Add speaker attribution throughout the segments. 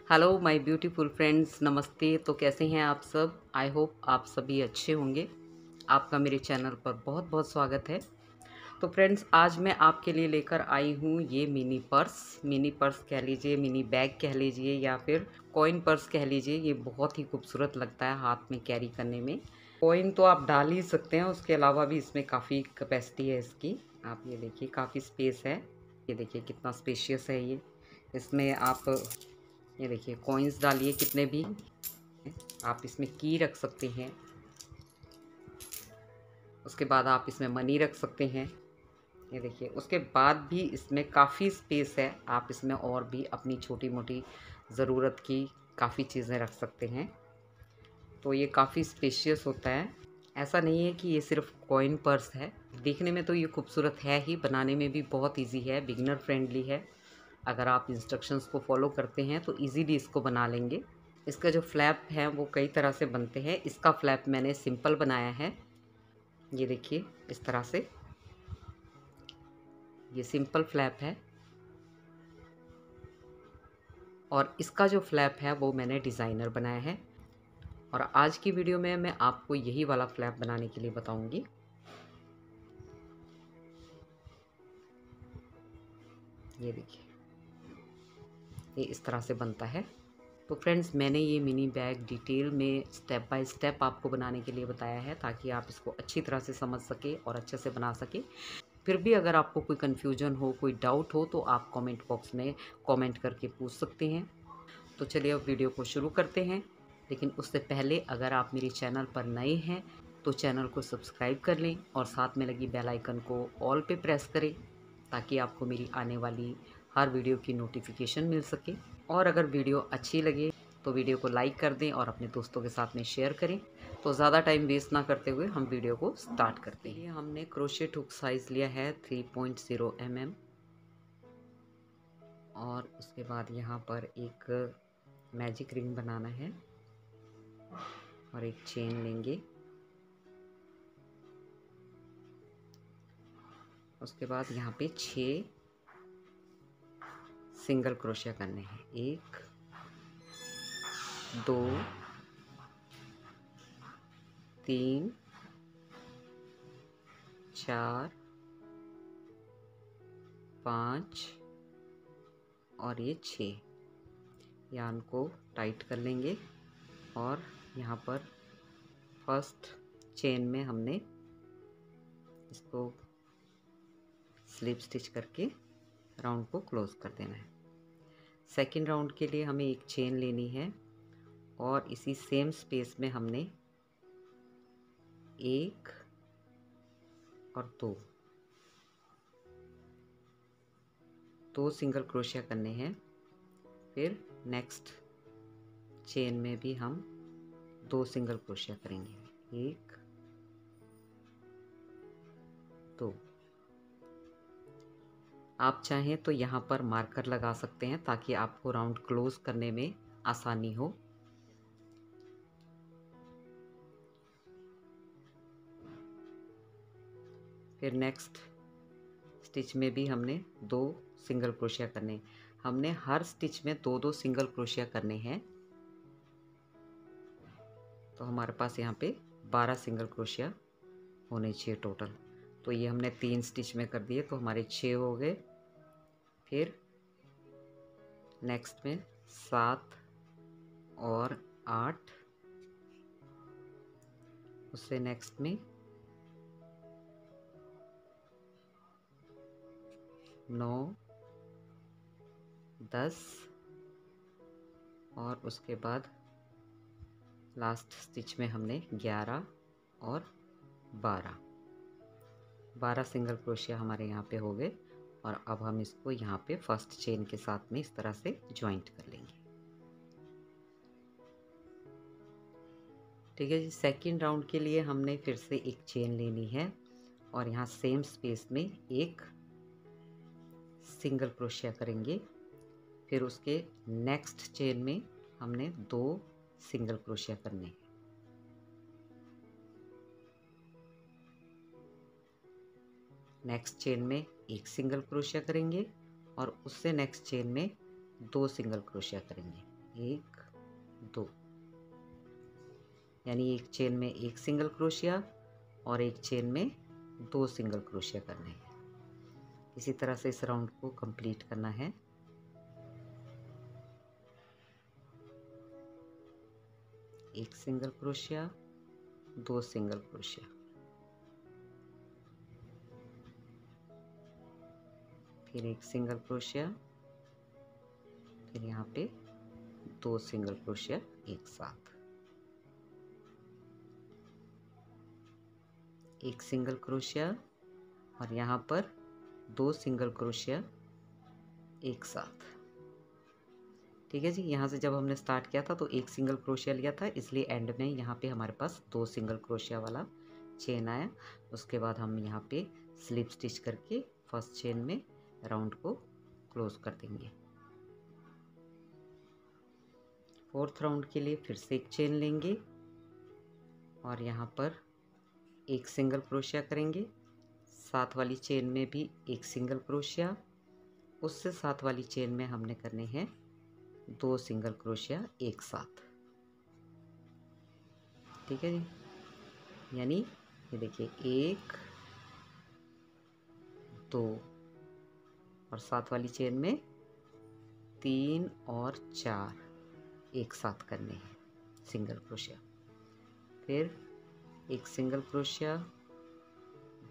Speaker 1: Hello my beautiful friends, नमस्ते। तो कैसे हैं आप सब? आई होप आप सभी अच्छे होंगे। आपका मेरे चैनल पर बहुत बहुत स्वागत है। तो फ्रेंड्स, आज मैं आपके लिए लेकर आई हूँ ये मिनी पर्स कह लीजिए, मिनी बैग कह लीजिए, या फिर कॉइन पर्स कह लीजिए। ये बहुत ही खूबसूरत लगता है हाथ में कैरी करने में। कॉइन तो आप डाल ही सकते हैं, उसके अलावा भी इसमें काफ़ी कैपेसिटी है इसकी। आप ये देखिए, काफ़ी स्पेस है। ये देखिए कितना स्पेशियस है ये। इसमें आप ये देखिए कॉइन्स डालिए कितने भी। आप इसमें की रख सकते हैं। उसके बाद आप इसमें मनी रख सकते हैं। ये देखिए, उसके बाद भी इसमें काफ़ी स्पेस है। आप इसमें और भी अपनी छोटी मोटी ज़रूरत की काफ़ी चीज़ें रख सकते हैं। तो ये काफ़ी स्पेशियस होता है। ऐसा नहीं है कि ये सिर्फ कॉइन पर्स है। देखने में तो ये खूबसूरत है ही, बनाने में भी बहुत इजी है, बिगिनर फ्रेंडली है। अगर आप इंस्ट्रक्शंस को फॉलो करते हैं तो इजीली इसको बना लेंगे। इसका जो फ्लैप है वो कई तरह से बनते हैं। इसका फ्लैप मैंने सिंपल बनाया है। ये देखिए इस तरह से, ये सिंपल फ्लैप है। और इसका जो फ्लैप है वो मैंने डिज़ाइनर बनाया है। और आज की वीडियो में मैं आपको यही वाला फ्लैप बनाने के लिए बताऊंगी। ये देखिए, ये इस तरह से बनता है। तो फ्रेंड्स, मैंने ये मिनी बैग डिटेल में स्टेप बाय स्टेप आपको बनाने के लिए बताया है, ताकि आप इसको अच्छी तरह से समझ सके और अच्छे से बना सके। फिर भी अगर आपको कोई कन्फ्यूजन हो, कोई डाउट हो, तो आप कमेंट बॉक्स में कमेंट करके पूछ सकते हैं। तो चलिए अब वीडियो को शुरू करते हैं। लेकिन उससे पहले अगर आप मेरे चैनल पर नए हैं तो चैनल को सब्सक्राइब कर लें और साथ में लगी बेल आइकन को ऑल पे प्रेस करें, ताकि आपको मेरी आने वाली हर वीडियो की नोटिफिकेशन मिल सके। और अगर वीडियो अच्छी लगे तो वीडियो को लाइक कर दें और अपने दोस्तों के साथ में शेयर करें। तो ज़्यादा टाइम वेस्ट ना करते हुए हम वीडियो को स्टार्ट करते हैं। हमने क्रोशेट हुक साइज़ लिया है 3.0 mm। और उसके बाद यहाँ पर एक मैजिक रिंग बनाना है और एक चेन लेंगे। उसके बाद यहाँ पे 6 सिंगल क्रोशिया करने हैं। 1 2 3 4 5 और ये 6। यान को टाइट कर लेंगे और यहाँ पर फर्स्ट चेन में हमने इसको स्लिप स्टिच करके राउंड को क्लोज कर देना है। सेकेंड राउंड के लिए हमें एक चेन लेनी है और इसी सेम स्पेस में हमने 1 और 2 सिंगल क्रोशिया करने हैं। फिर नेक्स्ट चेन में भी हम 2 सिंगल क्रोशिया करेंगे। 1 2। आप चाहें तो यहाँ पर मार्कर लगा सकते हैं, ताकि आपको राउंड क्लोज करने में आसानी हो। फिर नेक्स्ट स्टिच में भी हमने 2 सिंगल क्रोशिया करने। हमने हर स्टिच में 2-2 सिंगल क्रोशिया करने हैं। तो हमारे पास यहाँ पे 12 सिंगल क्रोशिया होने चाहिए टोटल। तो ये हमने 3 स्टिच में कर दिए, तो हमारे 6 हो गए। फिर नेक्स्ट में 7 और 8। उससे नेक्स्ट में 9 10 और उसके बाद लास्ट स्टिच में हमने 11 और 12 सिंगल क्रोशिया हमारे यहाँ पे हो गए। और अब हम इसको यहाँ पे फर्स्ट चेन के साथ में इस तरह से ज्वाइंट कर लेंगे। ठीक है जी। सेकेंड राउंड के लिए हमने फिर से एक चेन लेनी है और यहाँ सेम स्पेस में एक सिंगल क्रोशिया करेंगे। फिर उसके नेक्स्ट चेन में हमने 2 सिंगल क्रोशिया करने हैं। नेक्स्ट चेन में एक सिंगल क्रोशिया करेंगे और उससे नेक्स्ट चेन में 2 सिंगल क्रोशिया करेंगे। 1 2, यानी एक चेन में एक सिंगल क्रोशिया और एक चेन में 2 सिंगल क्रोशिया करने हैं। इसी तरह से इस राउंड को कंप्लीट करना है। एक सिंगल क्रोशिया, 2 सिंगल क्रोशिया, फिर एक सिंगल क्रोशिया, फिर यहाँ पे 2 सिंगल क्रोशिया एक साथ, एक सिंगल क्रोशिया और यहाँ पर 2 सिंगल क्रोशिया एक साथ। ठीक है जी। यहाँ से जब हमने स्टार्ट किया था तो एक सिंगल क्रोशिया लिया था, इसलिए एंड में यहाँ पे हमारे पास 2 सिंगल क्रोशिया वाला चेन आया। उसके बाद हम यहाँ पे स्लिप स्टिच करके फर्स्ट चेन में राउंड को क्लोज कर देंगे। फोर्थ राउंड के लिए फिर से एक चेन लेंगे और यहाँ पर एक सिंगल क्रोशिया करेंगे। साथ वाली चेन में भी एक सिंगल क्रोशिया, उससे साथ वाली चेन में हमने करने हैं 2 सिंगल क्रोशिया एक साथ। ठीक है जी। यानी ये देखिए 1 2 और साथ वाली चेन में 3 और 4 एक साथ करने हैं सिंगल क्रोशिया। फिर एक single crochet,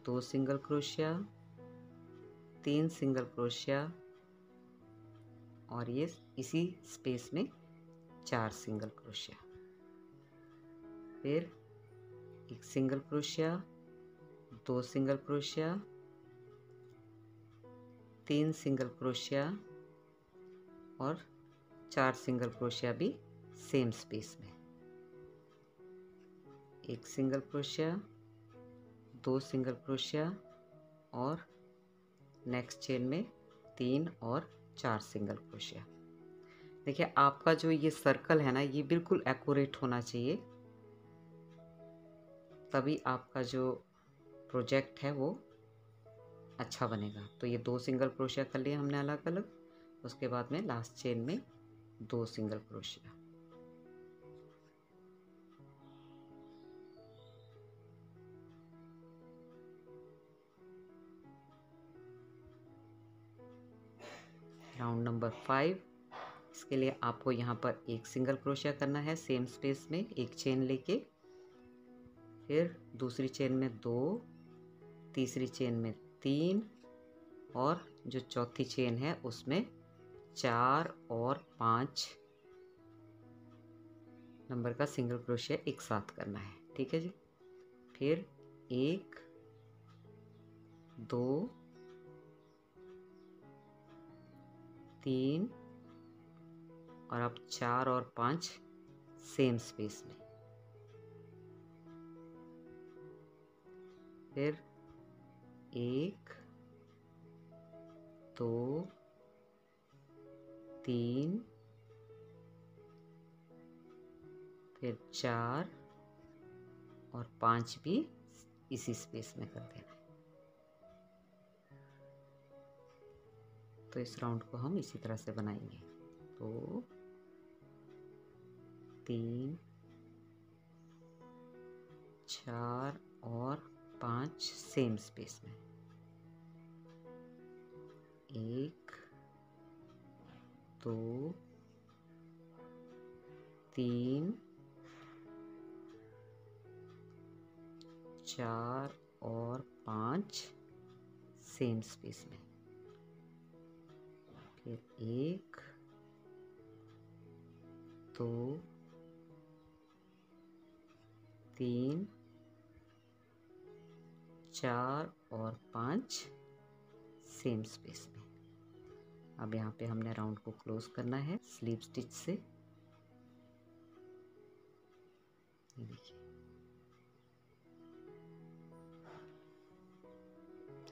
Speaker 1: 2 single crochet, 3 single crochet और ये इसी स्पेस में 4 सिंगल क्रोशिया। फिर एक single crochet, 2 single crochet, 3 single crochet और 4 सिंगल क्रोशिया भी सेम स्पेस में। एक सिंगल क्रोशिया, 2 सिंगल क्रोशिया और नेक्स्ट चेन में 3 और 4 सिंगल क्रोशिया। देखिए आपका जो ये सर्कल है ना, ये बिल्कुल एक्यूरेट होना चाहिए, तभी आपका जो प्रोजेक्ट है वो अच्छा बनेगा। तो ये 2 सिंगल क्रोशिया कर लिए हमने अलग अलग। उसके बाद में लास्ट चेन में 2 सिंगल क्रोशिया। राउंड नंबर 5, इसके लिए आपको यहाँ पर एक सिंगल क्रोशिया करना है सेम स्पेस में, एक चेन लेके, फिर दूसरी चेन में 2, तीसरी चेन में 3 और जो चौथी चेन है उसमें 4 और 5 नंबर का सिंगल क्रोशिया एक साथ करना है। ठीक है जी। फिर 1 2 3 और अब 4 और 5 सेम स्पेस में। फिर 1 2 3 फिर 4 और 5 भी इसी स्पेस में कर देना है। तो इस राउंड को हम इसी तरह से बनाएंगे। 2 3 4 और 5 सेम स्पेस में। 1 2 3 4 और 5 सेम स्पेस में। फिर 1 2 3 4 और 5 सेम स्पेस में। अब यहाँ पे हमने राउंड को क्लोज करना है स्लीप स्टिच से। ये देखिए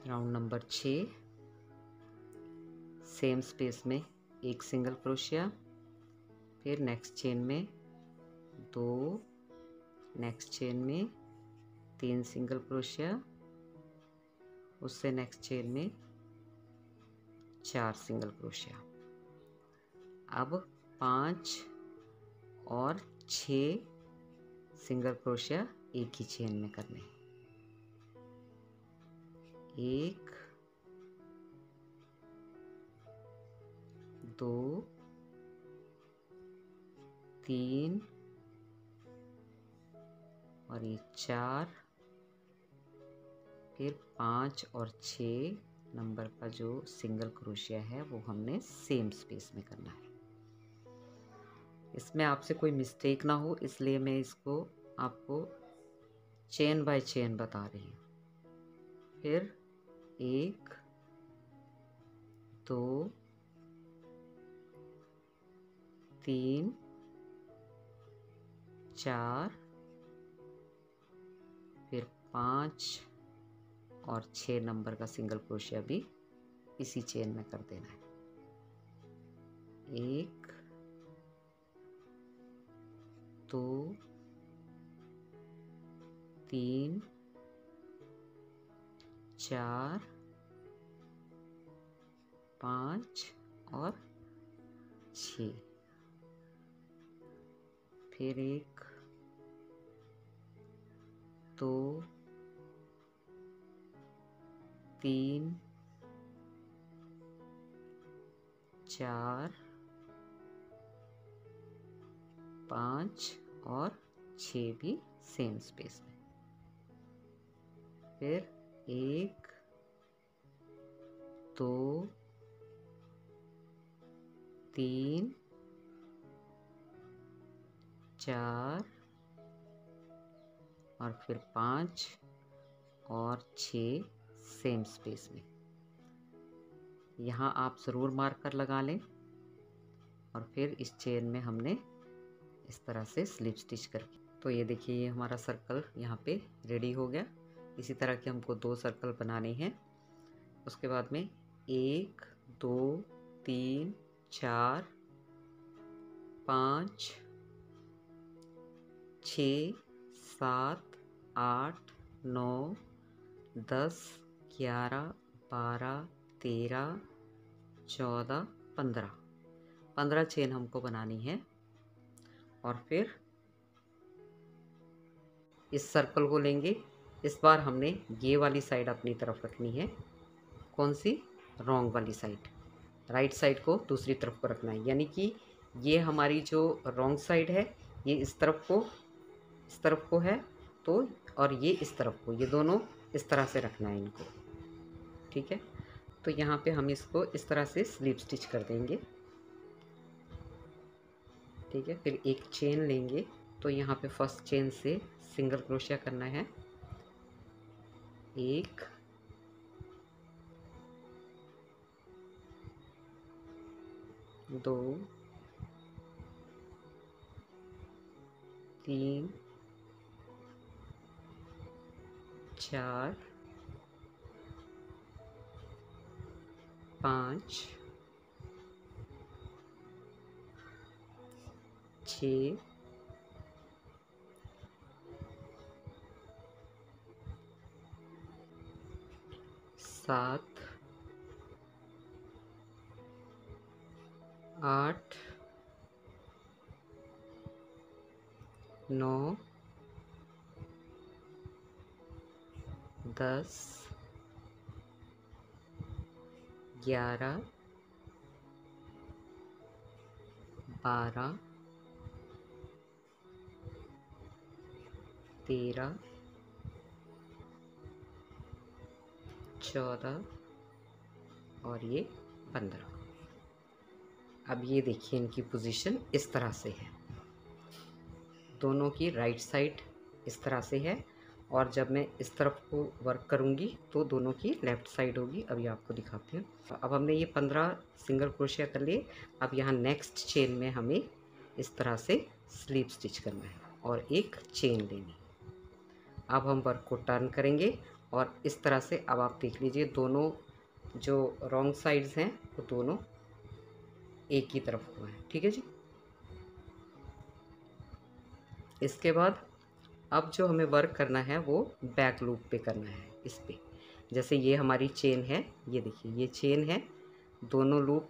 Speaker 1: राउंड नंबर 6, सेम स्पेस में एक सिंगल क्रोशिया, फिर नेक्स्ट चेन में 2, नेक्स्ट चेन में 3 सिंगल क्रोशिया, उससे नेक्स्ट चेन में 4 सिंगल क्रोशिया। अब 5 और 6 सिंगल क्रोशिया एक ही चेन में करने हैं। 1 2 3 और ये 4, फिर 5 और 6 नंबर का जो सिंगल क्रोशिया है वो हमने सेम स्पेस में करना है। इसमें आपसे कोई मिस्टेक ना हो इसलिए मैं इसको आपको चेन बाय चेन बता रही हूँ। फिर 1 2 3 4 फिर 5 और 6 नंबर का सिंगल क्रोशिया भी इसी चेन में कर देना है। 1 2 3 4 5 और 6, फिर 1 2 3 4 5 और 6 भी सेम स्पेस में। फिर 1 2 3 4 और फिर 5 और 6 सेम स्पेस में। यहाँ आप ज़रूर मार्कर लगा लें और फिर इस चेन में हमने इस तरह से स्लिप स्टिच करके, तो ये देखिए ये हमारा सर्कल यहाँ पे रेडी हो गया। इसी तरह के हमको 2 सर्कल बनाने हैं। उसके बाद में 1 2 3 4 5 6 7 8 9 10 11 12 13 14 15 चेन हमको बनानी है। और फिर इस सर्कल को लेंगे। इस बार हमने ये वाली साइड अपनी तरफ रखनी है। कौन सी? रॉन्ग वाली साइड। राइट साइड को दूसरी तरफ को रखना है, यानी कि ये हमारी जो रॉन्ग साइड है ये इस तरफ को है, तो और ये इस तरफ को, ये दोनों इस तरह से रखना है इनको। ठीक है, तो यहाँ पे हम इसको इस तरह से स्लिप स्टिच कर देंगे। ठीक है, फिर एक चेन लेंगे, तो यहाँ पे फर्स्ट चेन से सिंगल क्रोशिया करना है। 1 2 3 4 5 6 7 8 9 10 11 12 13 14 और ये 15। अब ये देखिए इनकी पोजीशन इस तरह से है। दोनों की राइट साइड इस तरह से है, और जब मैं इस तरफ को वर्क करूँगी तो दोनों की लेफ़्ट साइड होगी। अभी आपको दिखाती हूँ। अब हमने ये 15 सिंगल क्रोशिया कर लिए। अब यहाँ नेक्स्ट चेन में हमें इस तरह से स्लिप स्टिच करना है और एक चेन लेनी। अब हम वर्क को टर्न करेंगे और इस तरह से, अब आप देख लीजिए दोनों जो रॉन्ग साइड्स हैं वो दोनों एक ही तरफ को हैं। ठीक है जी। इसके बाद अब जो हमें वर्क करना है वो बैक लूप पे करना है। इस पे जैसे ये हमारी चेन है, ये देखिए ये चेन है, दोनों लूप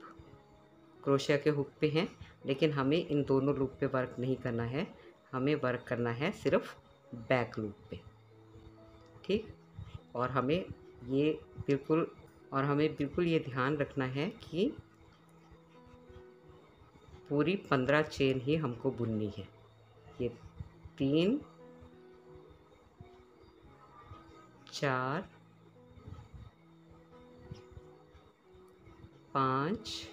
Speaker 1: क्रोशिया के हुक पे हैं, लेकिन हमें इन दोनों लूप पे वर्क नहीं करना है, हमें वर्क करना है सिर्फ बैक लूप पे। ठीक, और हमें बिल्कुल ये ध्यान रखना है कि पूरी 15 चेन ही हमको बुननी है। ये 3 4 5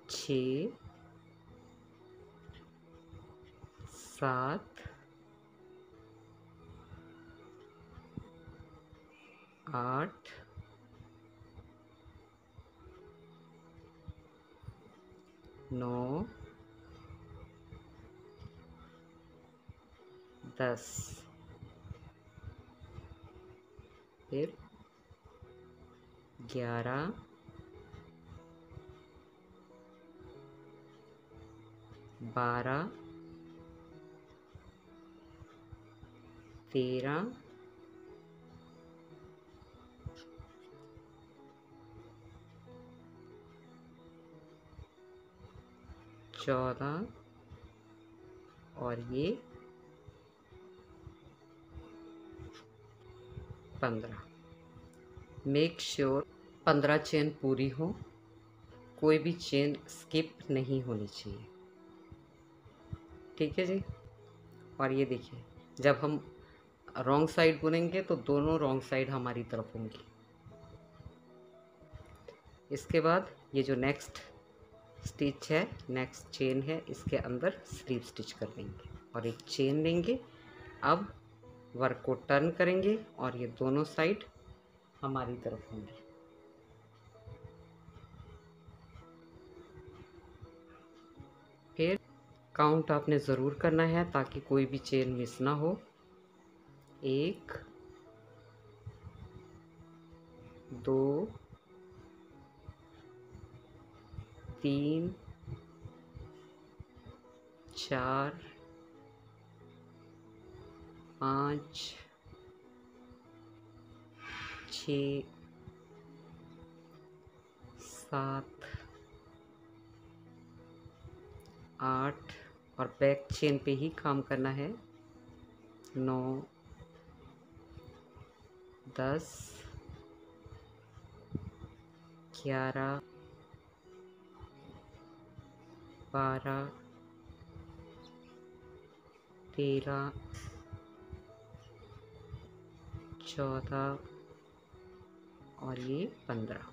Speaker 1: 6 7 8 9 10, फिर 11 12 13 14 और ये 15। मेक श्योर 15 चेन पूरी हो, कोई भी चेन स्किप नहीं होनी चाहिए। ठीक है जी। और ये देखिए, जब हम रॉन्ग साइड बुनेंगे तो दोनों रॉन्ग साइड हमारी तरफ होंगी। इसके बाद ये जो नेक्स्ट स्टिच है, नेक्स्ट चेन है, इसके अंदर स्लीव स्टिच कर देंगे और एक चेन लेंगे। अब वर्क को टर्न करेंगे और ये दोनों साइड हमारी तरफ होंगी। फिर काउंट आपने ज़रूर करना है ताकि कोई भी चेन मिस ना हो। 1 2 3 4 5 6 7 8 और बैक चेन पे ही काम करना है। 9 10 11 12 13 14 और ये 15।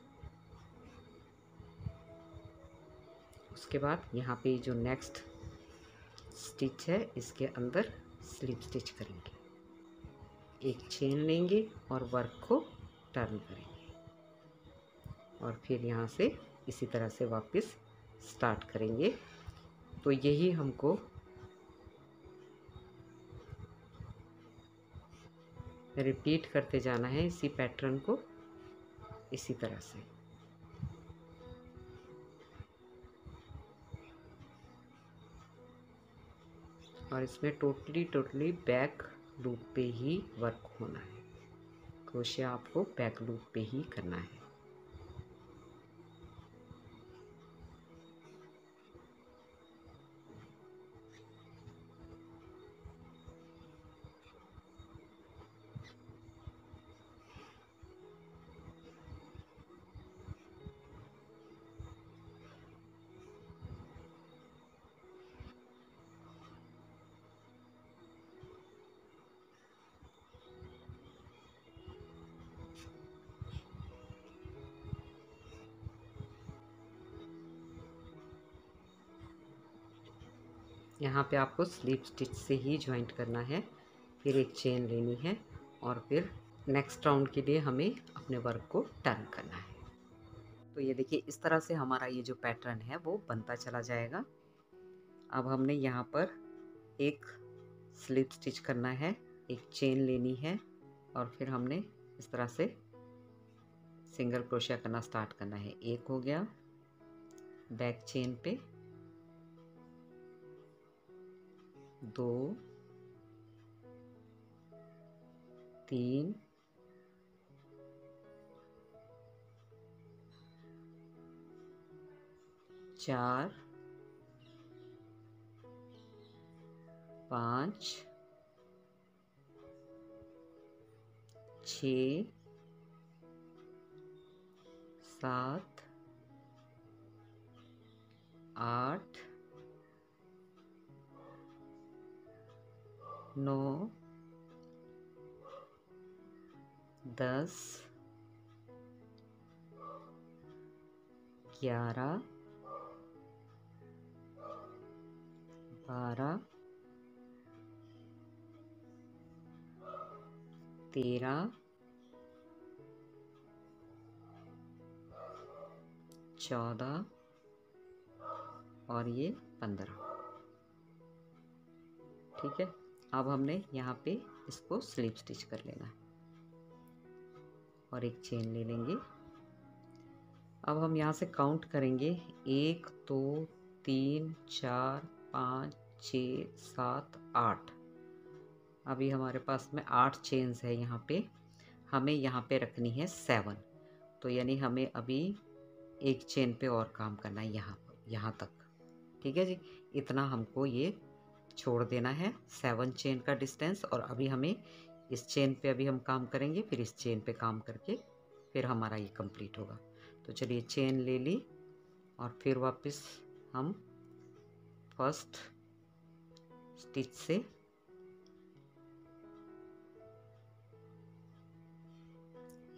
Speaker 1: उसके बाद यहाँ पे जो नेक्स्ट स्टिच है, इसके अंदर स्लिप स्टिच करेंगे। एक चेन लेंगे और वर्क को टर्न करेंगे और फिर यहाँ से इसी तरह से वापस स्टार्ट करेंगे। तो यही हमको रिपीट करते जाना है, इसी पैटर्न को इसी तरह से। और इसमें टोटली बैक लूप पे ही वर्क होना है। क्रोशिया आपको बैक लूप पे ही करना है। यहाँ पे आपको स्लिप स्टिच से ही ज्वाइंट करना है, फिर एक चेन लेनी है और फिर नेक्स्ट राउंड के लिए हमें अपने वर्क को टर्न करना है। तो ये देखिए, इस तरह से हमारा ये जो पैटर्न है वो बनता चला जाएगा। अब हमने यहाँ पर एक स्लिप स्टिच करना है, एक चेन लेनी है और फिर हमने इस तरह से सिंगल क्रोशिया करना स्टार्ट करना है। एक हो गया, बैक चेन पे 2 3 4 5 6 7 8 9 10 11 12 13 14 और ये 15। ठीक है, अब हमने यहाँ पे इसको स्लिप स्टिच कर लेना है और एक चेन ले लेंगे। अब हम यहाँ से काउंट करेंगे 1 2 3 4 5 6 7 8। अभी हमारे पास में 8 चेन्स है यहाँ पे। हमें यहाँ पे रखनी है 7, तो यानी हमें अभी एक चेन पे और काम करना है यहाँ तक। ठीक है जी, इतना हमको ये छोड़ देना है 7 चेन का डिस्टेंस। और अभी हमें इस चेन पे अभी हम काम करेंगे, फिर इस चेन पे काम करके फिर हमारा ये कंप्लीट होगा। तो चलिए चेन ले ली और फिर वापस हम फर्स्ट स्टिच से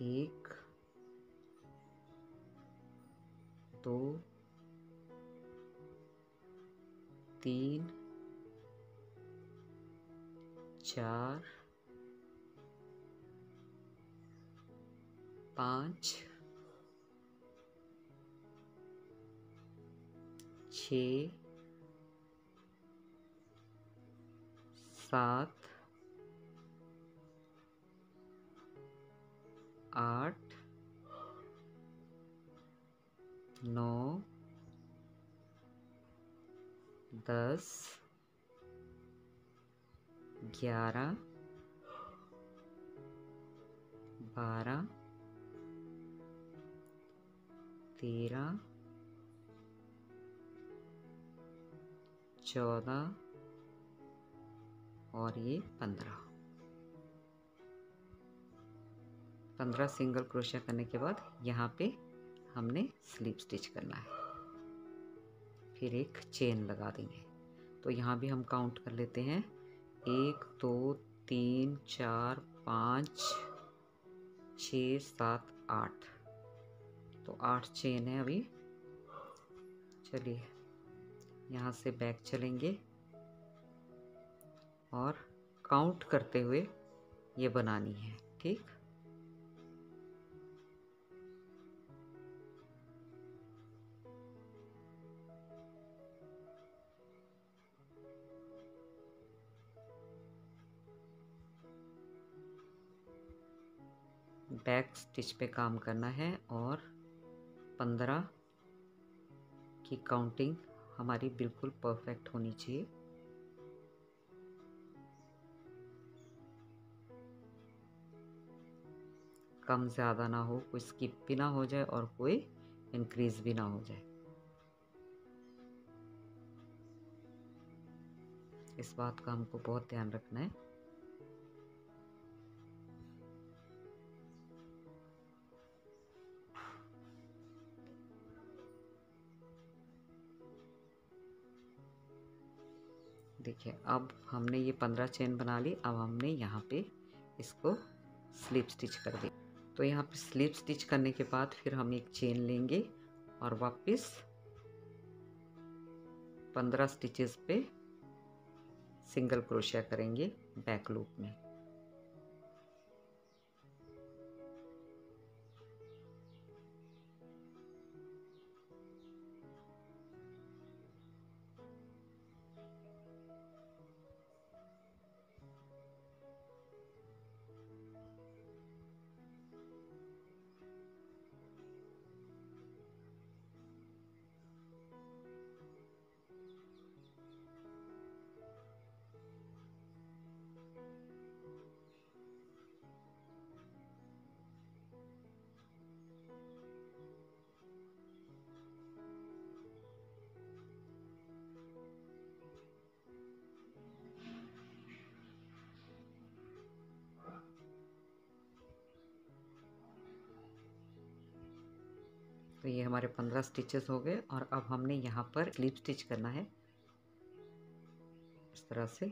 Speaker 1: 1 2 3 4 5 6 7 8 9 10 11 12 13 14 और ये 15 सिंगल क्रोशिया करने के बाद यहाँ पे हमने स्लिप स्टिच करना है, फिर एक चेन लगा देंगे। तो यहाँ भी हम काउंट कर लेते हैं 1 2 3 4 5 6 7 8। तो 8 चेन है अभी। चलिए यहाँ से बैक चलेंगे और काउंट करते हुए ये बनानी है। ठीक, बैक स्टिच पे काम करना है और 15 की काउंटिंग हमारी बिल्कुल परफेक्ट होनी चाहिए। कम ज़्यादा ना हो, कोई स्किप भी ना हो जाए और कोई इंक्रीज भी ना हो जाए। इस बात का हमको बहुत ध्यान रखना है। देखिए अब हमने ये 15 चेन बना ली। अब हमने यहाँ पे इसको स्लिप स्टिच कर दी। तो यहाँ पे स्लिप स्टिच करने के बाद फिर हम एक चेन लेंगे और वापस 15 स्टिचेस पे सिंगल क्रोशिया करेंगे बैक लूप में। तो ये हमारे 15 स्टिचेस हो गए और अब हमने यहाँ पर स्लिप स्टिच करना है इस तरह से।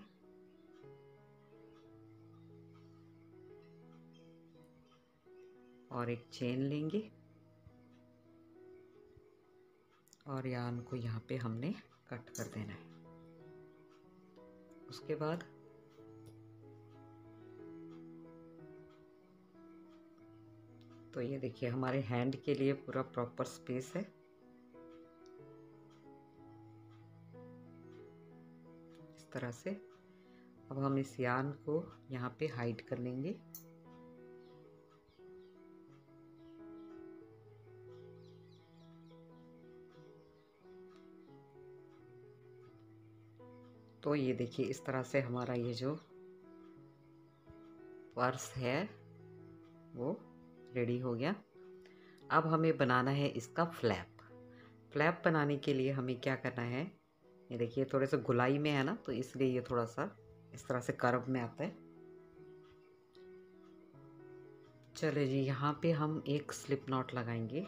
Speaker 1: और एक चेन लेंगे और यार्न को यहाँ पे हमने कट कर देना है। उसके बाद तो ये देखिए हमारे हैंड के लिए पूरा प्रॉपर स्पेस है। इस तरह से अब हम इस यार्न को यहाँ पे हाइड कर लेंगे। तो ये देखिए इस तरह से हमारा ये जो पर्स है वो रेडी हो गया। अब हमें बनाना है इसका फ्लैप। फ्लैप बनाने के लिए हमें क्या करना है, ये देखिए थोड़े से गुलाई में है ना, तो इसलिए ये थोड़ा सा इस तरह से कर्व में आता है। चलो जी, यहाँ पे हम एक स्लिप नॉट लगाएंगे।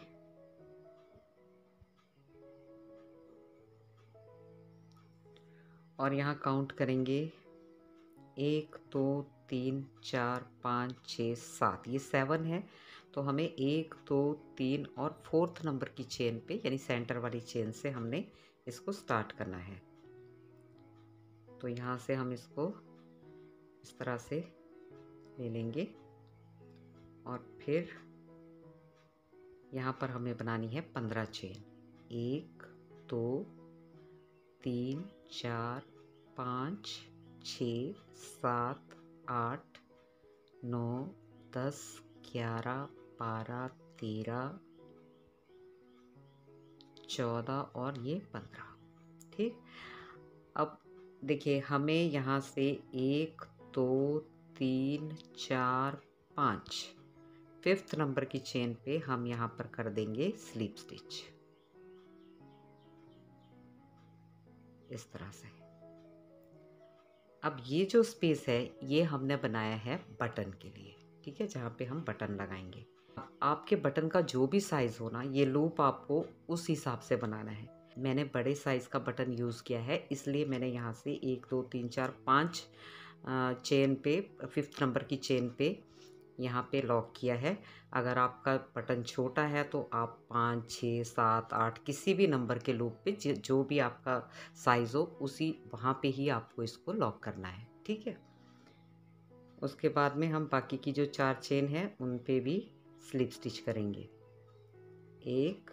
Speaker 1: और यहाँ काउंट करेंगे 1 2 3 4 5 6 7, ये 7 है। तो हमें 1 2 3 और 4th नंबर की चेन पे यानी सेंटर वाली चेन से हमने इसको स्टार्ट करना है। तो यहाँ से हम इसको इस तरह से ले लेंगे और फिर यहाँ पर हमें बनानी है 15 चेन। 1 2 3 4 5 6 7 8 9 10 11 12 13 14 और ये 15। ठीक, अब देखिए हमें यहाँ से 1 2 3 4 5 5th नंबर की चेन पे हम यहाँ पर कर देंगे स्लिप स्टिच इस तरह से। अब ये जो स्पेस है ये हमने बनाया है बटन के लिए, ठीक है, जहाँ पे हम बटन लगाएंगे। आपके बटन का जो भी साइज़ हो ना, ये लूप आपको उस हिसाब से बनाना है। मैंने बड़े साइज़ का बटन यूज़ किया है, इसलिए मैंने यहाँ से 1 2 3 4 5 चेन पे 5th नंबर की चेन पे यहाँ पे लॉक किया है। अगर आपका बटन छोटा है तो आप 5 6 7 8 किसी भी नंबर के लूप पे जो भी आपका साइज़ हो उसी वहाँ पे ही आपको इसको लॉक करना है, ठीक है। उसके बाद में हम बाकी की जो 4 चेन है उन पे भी स्लिप स्टिच करेंगे। 1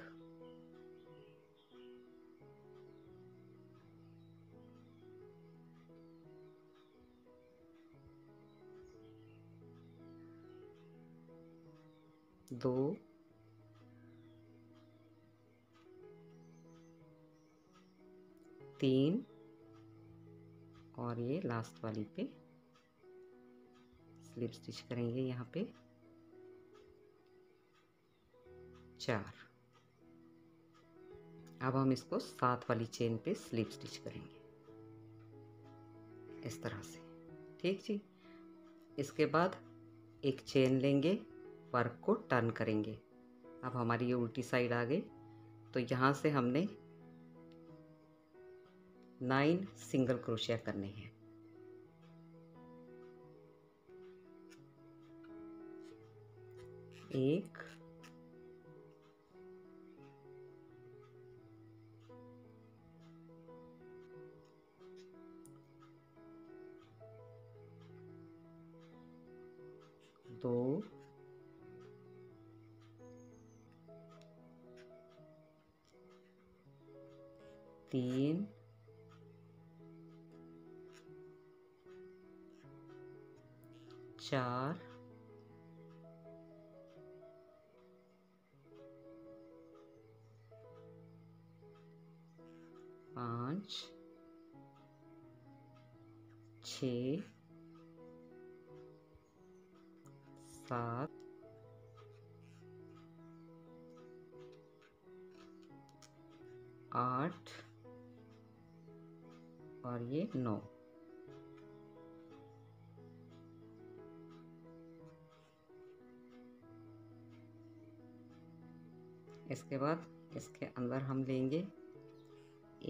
Speaker 1: 2 3 और ये लास्ट वाली पे स्लिप स्टिच करेंगे यहाँ पे 4। अब हम इसको 7 वाली चेन पे स्लिप स्टिच करेंगे इस तरह से, ठीक जी। इसके बाद एक चेन लेंगे, वर्क को टर्न करेंगे। अब हमारी ये उल्टी साइड आ गई, तो यहाँ से हमने 9 सिंगल क्रोशिया करने हैं। 1 2 3 4 5 6 7 8 और ये 9। इसके बाद इसके अंदर हम लेंगे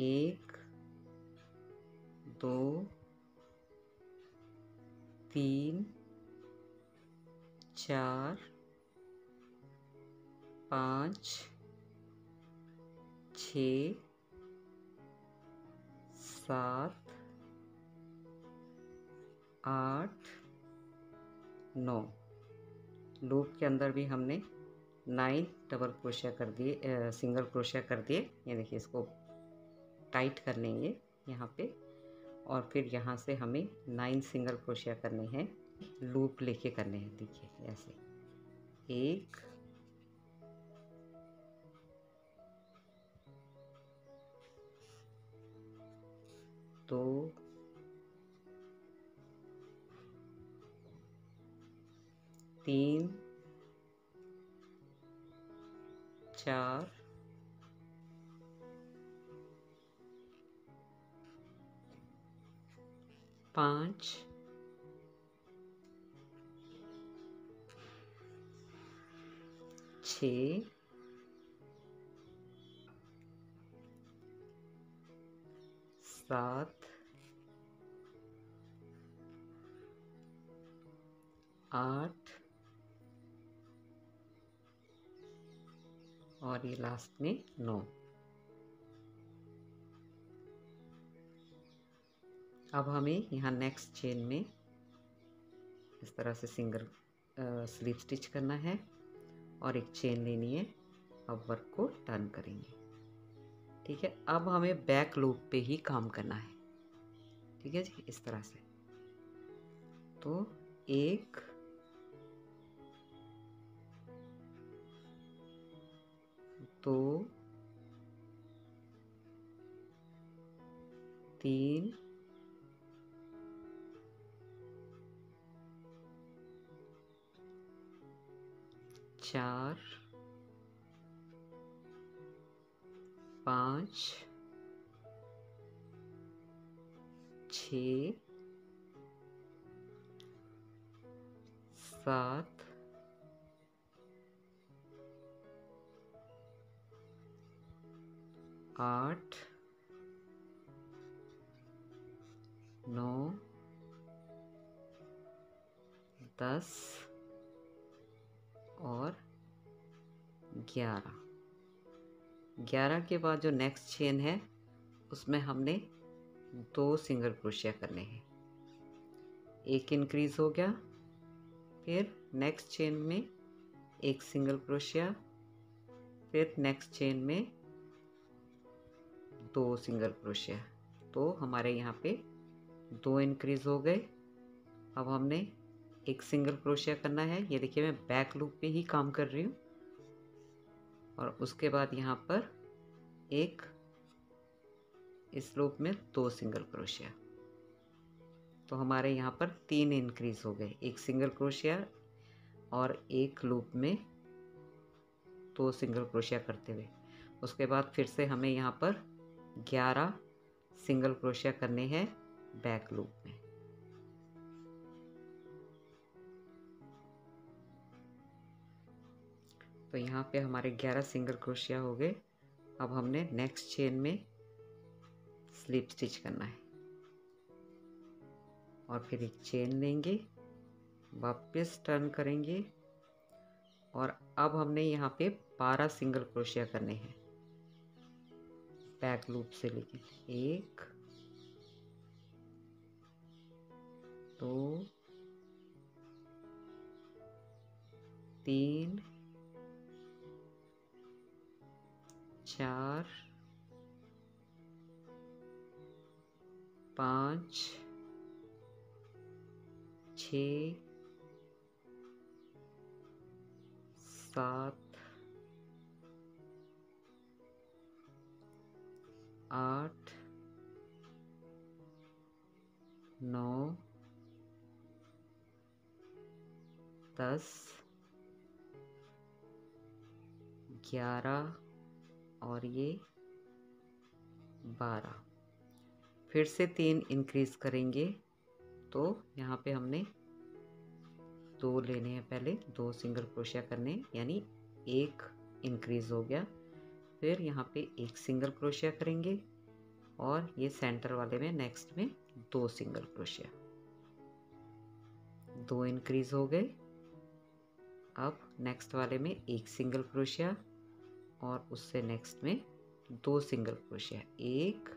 Speaker 1: 1 2 3 4 5 6 7 8 9। लूप के अंदर भी हमने 9 डबल क्रोशिया कर दिए, सिंगल क्रोशिया कर दिए। ये देखिए, इसको टाइट कर लेंगे यहाँ पे, और फिर यहाँ से हमें 9 सिंगल क्रोशिया करने हैं, लूप लेके करने हैं। देखिए ऐसे 1 2 3 4 5 6 7 8 और ये लास्ट में 9। अब हमें यहाँ नेक्स्ट चेन में इस तरह से सिंगल स्लिप स्टिच करना है और एक चेन लेनी है। अब वर्क को टर्न करेंगे। ठीक है, अब हमें बैक लूप पे ही काम करना है। ठीक है जी, इस तरह से। तो 1 2 3 4 5 6 7 8 9 10 और 11। 11 के बाद जो नेक्स्ट चेन है उसमें हमने 2 सिंगल क्रोशिया करने हैं। एक इंक्रीज हो गया, फिर नेक्स्ट चेन में एक सिंगल क्रोशिया, फिर नेक्स्ट चेन में 2 सिंगल क्रोशिया। तो हमारे यहाँ पे 2 इंक्रीज हो गए। अब हमने एक सिंगल क्रोशिया करना है। ये देखिए, मैं बैक लूप पे ही काम कर रही हूँ। और उसके बाद यहाँ पर एक, इस लूप में 2 सिंगल क्रोशिया। तो हमारे यहाँ पर 3 इंक्रीज हो गए, एक सिंगल क्रोशिया और एक लूप में 2 सिंगल क्रोशिया करते हुए। उसके बाद फिर से हमें यहाँ पर 11 सिंगल क्रोशिया करने हैं बैक लूप में। तो यहाँ पे हमारे 11 सिंगल क्रोशिया हो गए। अब हमने नेक्स्ट चेन में स्लिप स्टिच करना है और फिर एक चेन लेंगे, वापस टर्न करेंगे और अब हमने यहाँ पे 12 सिंगल क्रोशिया करने हैं बैक लूप से लेके। 1 2 3 4 5 6 7 8 9 10 11 और ये 12। फिर से 3 इंक्रीज करेंगे। तो यहाँ पे हमने 2 लेने हैं, पहले 2 सिंगल क्रोशिया करने हैं, यानी 1 इंक्रीज हो गया। फिर यहाँ पे एक सिंगल क्रोशिया करेंगे और ये सेंटर वाले में नेक्स्ट में 2 सिंगल क्रोशिया, 2 इंक्रीज हो गए। अब नेक्स्ट वाले में एक सिंगल क्रोशिया और उससे नेक्स्ट में 2 सिंगल क्रोशिया, 1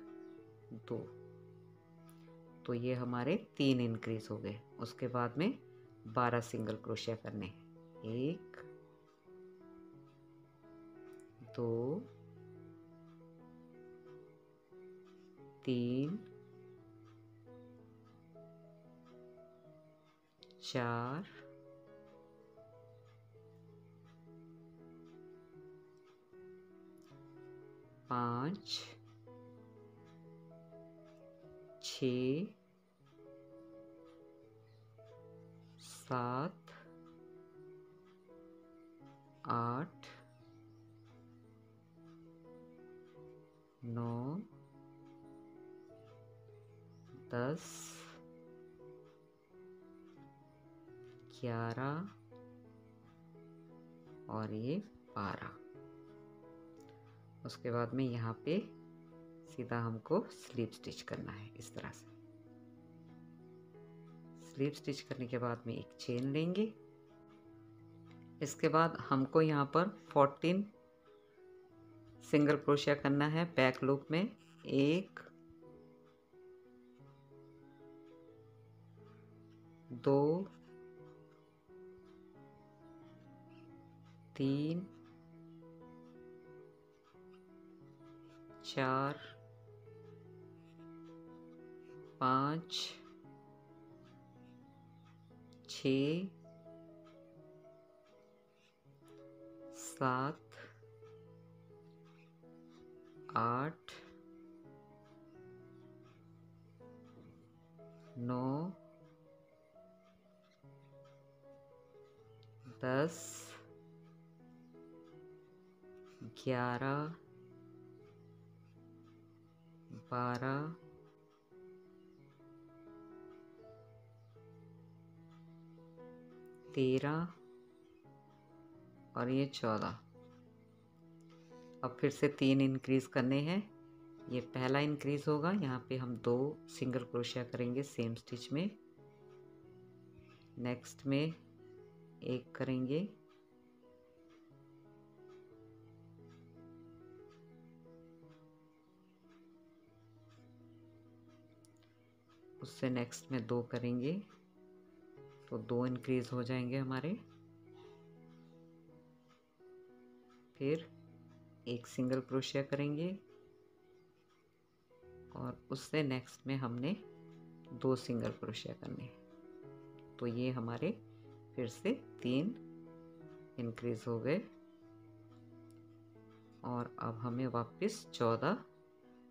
Speaker 1: 2, तो ये हमारे 3 इंक्रीज हो गए। उसके बाद में 12 सिंगल क्रोशिया करने हैं, 1 2 3 4 5 6 7 8 9 10 11 और ये 12। उसके बाद में यहाँ पे सीधा हमको स्लीव स्टिच करना है। इस तरह से स्लीव स्टिच करने के बाद में एक चेन लेंगे। इसके बाद हमको यहाँ पर 14 सिंगल क्रोशिया करना है बैक लूप में। 1 2 3 4 5 6 7 8 9 10 11 12 13 और ये 14। अब फिर से 3 इंक्रीज करने हैं। ये पहला इंक्रीज होगा, यहाँ पे हम 2 सिंगल क्रोशिया करेंगे सेम स्टिच में। नेक्स्ट में एक करेंगे, उससे नेक्स्ट में 2 करेंगे तो 2 इंक्रीज हो जाएंगे हमारे। फिर एक सिंगल क्रोशिया करेंगे और उससे नेक्स्ट में हमने 2 सिंगल क्रोशिया करने, तो ये हमारे फिर से 3 इंक्रीज हो गए। और अब हमें वापस 14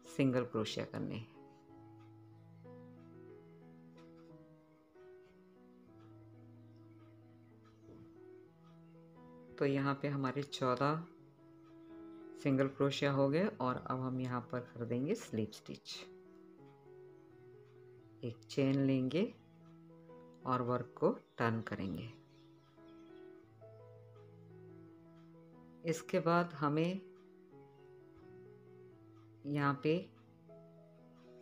Speaker 1: सिंगल क्रोशिया करने हैं। तो यहाँ पे हमारे 14 सिंगल क्रोशिया हो गए और अब हम यहाँ पर कर देंगे स्लीव स्टिच। एक चेन लेंगे और वर्क को टर्न करेंगे। इसके बाद हमें यहाँ पे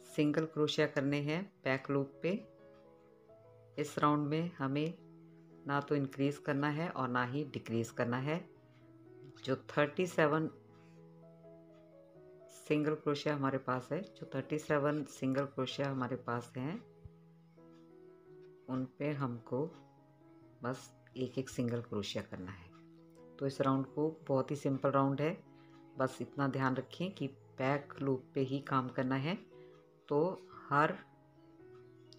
Speaker 1: सिंगल क्रोशिया करने हैं बैक लूप पे। इस राउंड में हमें ना तो इंक्रीज करना है और ना ही डिक्रीज करना है। जो 37 सिंगल क्रोशिया हमारे पास है, जो 37 सिंगल क्रोशिया हमारे पास हैं, उन पे हमको बस एक एक सिंगल क्रोशिया करना है। तो इस राउंड को बहुत ही सिंपल राउंड है, बस इतना ध्यान रखें कि बैक लूप पे ही काम करना है। तो हर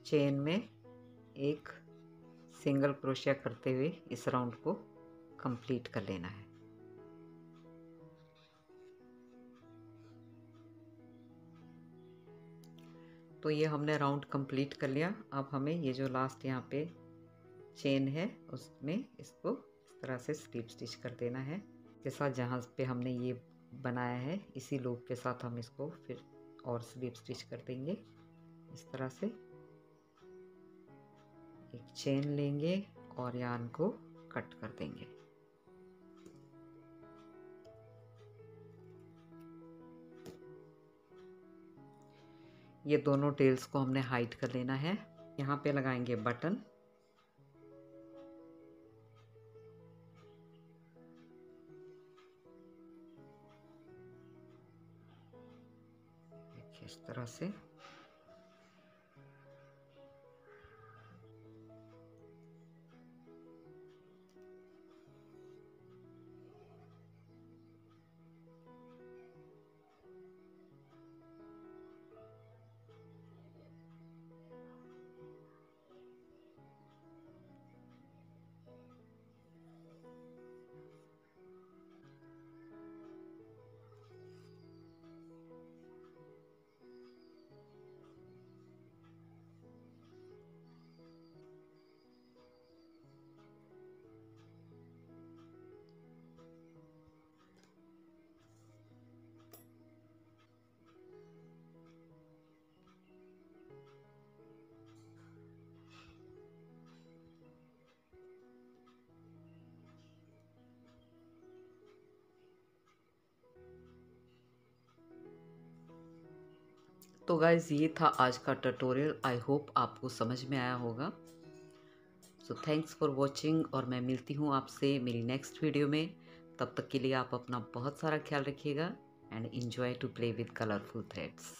Speaker 1: चेन में एक सिंगल क्रोशिया करते हुए इस राउंड को कंप्लीट कर लेना है। तो ये हमने राउंड कंप्लीट कर लिया। अब हमें ये जो लास्ट यहाँ पे चेन है उसमें इसको इस तरह से स्लिप स्टिच कर देना है। जैसा जहाँ पे हमने ये बनाया है इसी लूप के साथ हम इसको फिर और स्लिप स्टिच कर देंगे। इस तरह से एक चेन लेंगे और यार्न को कट कर देंगे। ये दोनों टेल्स को हमने हाइड कर लेना है। यहाँ पे लगाएंगे बटन। इस तरह से तो गाइज ये था आज का ट्यूटोरियल। आई होप आपको समझ में आया होगा। सो थैंक्स फॉर वॉचिंग, और मैं मिलती हूँ आपसे मेरी नेक्स्ट वीडियो में। तब तक के लिए आप अपना बहुत सारा ख्याल रखिएगा and enjoy to play with colourful threads.